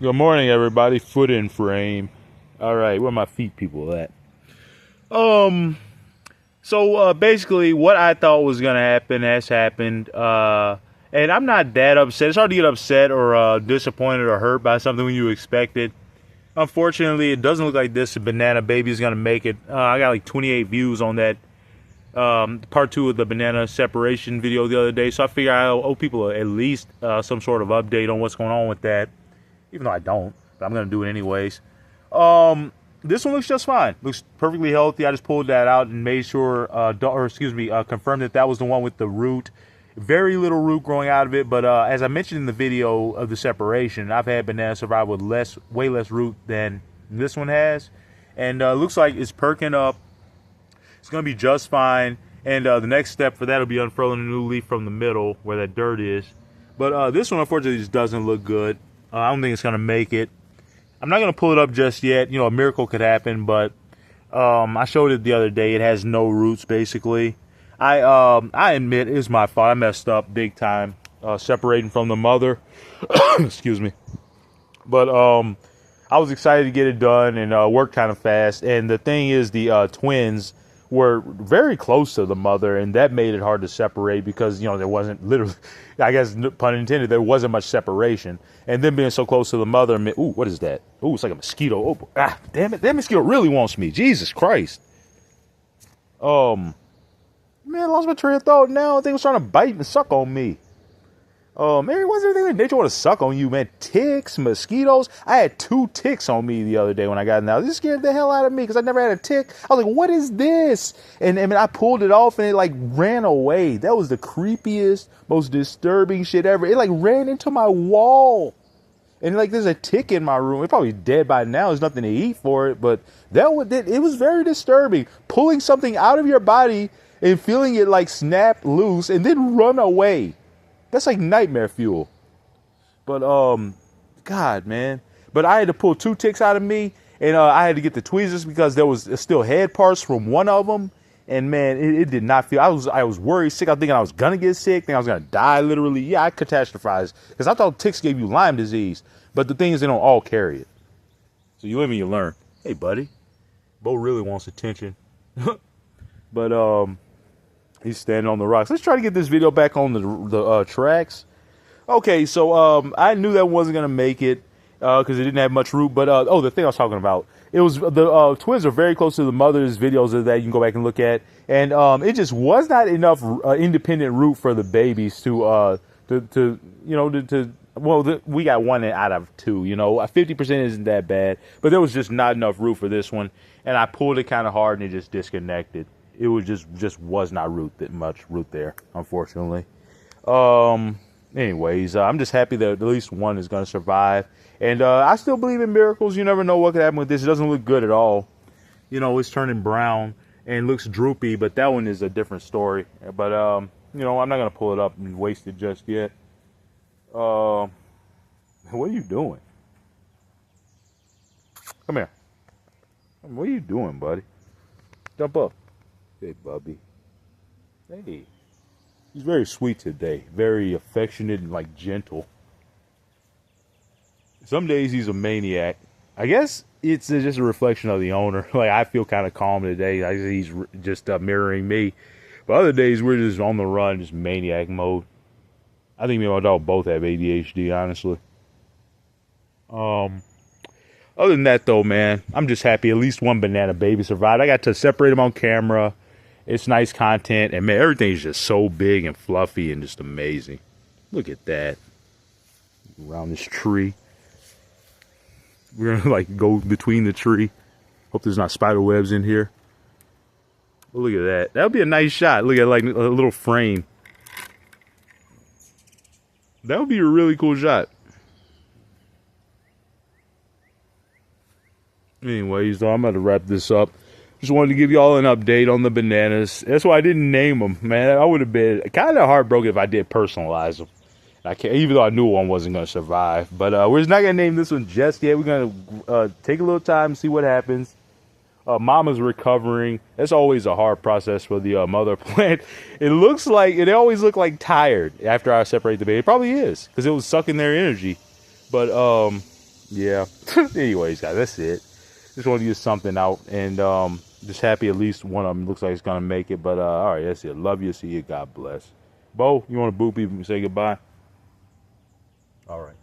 Good morning, everybody. Foot in frame. All right, where my feet people at? Basically, what I thought was gonna happen has happened. And I'm not that upset. It's hard to get upset or disappointed or hurt by something when you expected. Unfortunately, it doesn't look like this banana baby is gonna make it. I got like 28 views on that part 2 of the banana separation video the other day, so I figure I owe people at least some sort of update on what's going on with that. Even though I don't, but I'm gonna do it anyways. This one looks just fine. Looks perfectly healthy. I just pulled that out and made sure, confirmed that that was the one with the root. Very little root growing out of it, but as I mentioned in the video of the separation, I've had bananas survive with way less root than this one has, and looks like it's perking up. It's gonna be just fine. And the next step for that will be unfurling a new leaf from the middle where that dirt is. But this one unfortunately just doesn't look good. I don't think it's going to make it. I'm not going to pull it up just yet. You know, a miracle could happen, but I showed it the other day. It has no roots, basically. I admit it was my fault. I messed up big time separating from the mother. Excuse me. But I was excited to get it done and worked kind of fast. And the thing is, the twins were very close to the mother, and that made it hard to separate because, you know, there wasn't literally, I guess, pun intended, there wasn't much separation. And then being so close to the mother, ooh, what is that? Ooh, it's like a mosquito. Oh, damn it. That mosquito really wants me. Jesus Christ. Man, I lost my train of thought now. I think it was trying to bite and suck on me. Man, what's everything that nature want to suck on you, man? Ticks, mosquitoes. I had 2 ticks on me the other day when I got in there. This scared the hell out of me because I never had a tick. I was like, what is this? And I mean, I pulled it off and it like ran away. That was the creepiest, most disturbing shit ever. It like ran into my wall. And like there's a tick in my room. It's probably dead by now. There's nothing to eat for it. But it was very disturbing. Pulling something out of your body and feeling it like snap loose and then run away. That's like nightmare fuel. But, God, man. But I had to pull 2 ticks out of me, and I had to get the tweezers because there was still head parts from one of them. And, man, it did not feel... I was worried, sick. I was thinking I was going to get sick, thinking I was going to die, literally. Yeah, I catastrophized because I thought ticks gave you Lyme disease. But the thing is, they don't all carry it. So you live and you learn. Hey, buddy. Bo really wants attention. But, he's standing on the rocks. Let's try to get this video back on the tracks. Okay, so I knew that wasn't going to make it because it didn't have much root. But, the thing I was talking about. It was the twins are very close to the mother's videos of that you can go back and look at. And it just was not enough independent root for the babies we got 1 out of 2, you know. 50% isn't that bad. But there was just not enough root for this one. And I pulled it kind of hard and it just disconnected. It was just was not much root there, unfortunately. Anyways, I'm just happy that at least one is going to survive. And I still believe in miracles. You never know what could happen with this. It doesn't look good at all. You know, it's turning brown and looks droopy, but that one is a different story. But, you know, I'm not going to pull it up and waste it just yet. What are you doing? Come here. What are you doing, buddy? Jump up. Hey, Bubby. Hey. He's very sweet today. Very affectionate and, like, gentle. Some days he's a maniac. I guess it's just a reflection of the owner. Like, I feel kind of calm today. He's just mirroring me. But other days, we're just on the run, just maniac mode. I think me and my dog both have ADHD, honestly. Other than that, though, man, I'm just happy at least one banana baby survived. I got to separate him on camera. It's nice content. And, man, everything's just so big and fluffy and just amazing. Look at that. Around this tree. We're going to, like, go between the tree. Hope there's not spider webs in here. But look at that. That would be a nice shot. Look at, like, a little frame. That would be a really cool shot. Anyways, though, I'm about to wrap this up. Just wanted to give y'all an update on the bananas. That's why I didn't name them, man. I would have been kind of heartbroken if I did personalize them. Even though I knew one wasn't going to survive. But we're just not going to name this one just yet. We're going to take a little time and see what happens. Mama's recovering. That's always a hard process for the mother plant. It always look like tired after I separate the baby. It probably is because it was sucking their energy. But Yeah. Anyways, guys, that's it. Just want to get something out, and just happy at least one of them looks like it's gonna make it. But all right, that's it. Love you. See you. God bless. Bo, you want to boop even say goodbye? All right.